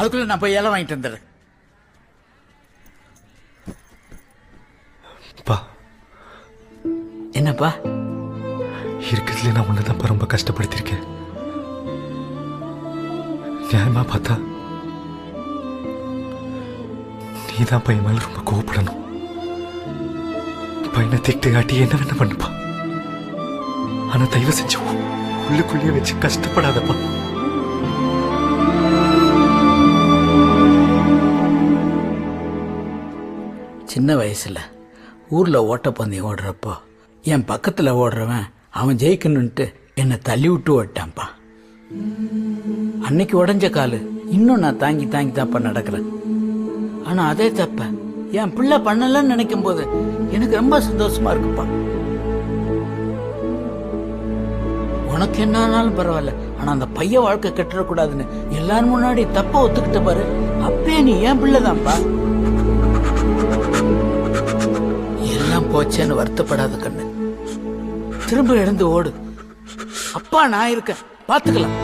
அதுக்குள்ள நான் போய் இலை வாங்கிட்டு வந்துடுறேன். பா, என்னப்பா? இருக்கிறதுல நான் உன்னதான் ரொம்ப கஷ்டப்படுத்திருக்கேன். நியாயமா பார்த்தா நீதான் பையன் மேல ரொம்ப கோவப்படணும். பையனை திட்டு காட்டி என்ன வேணா பண்ணுப்பா. ஆனா தயவு செஞ்சு உள்ளுக்குள்ளேயே வச்சு கஷ்டப்படாதப்பா. சின்ன வயசுல ஊர்ல ஓட்டப்பந்தயம் ஓடுறப்போ என் பக்கத்துல ஓடுறவன் அவன் ஜெயிக்கணும்ட்டு என்னை தள்ளி விட்டு ஓட்டான்ப்பா. அன்னைக்கு உடஞ்ச காலு இன்னும் நான் தாங்கி தாங்கி தாப்பா நடக்கிறேன். ஆனா அதே தப்ப என் பிள்ளை பண்ணலன்னு நினைக்கும் போது எனக்கு ரொம்ப சந்தோஷமா இருக்குப்பா. உனக்கு என்ன ஆனாலும் பரவாயில்ல, ஆனா அந்த பைய வாழ்க்கை கெட்டுறக்கூடாதுன்னு எல்லாரும் முன்னாடி தப்ப ஒத்துக்கிட்ட பாரு. அப்பே நீ என் பிள்ளைதான்ப்பா. எல்லாம் போச்சேன்னு வருத்தப்படாத கண்ணு, திரும்ப எழுந்து ஓடு. அப்பா நான் இருக்கேன், பாத்துக்கலாம்.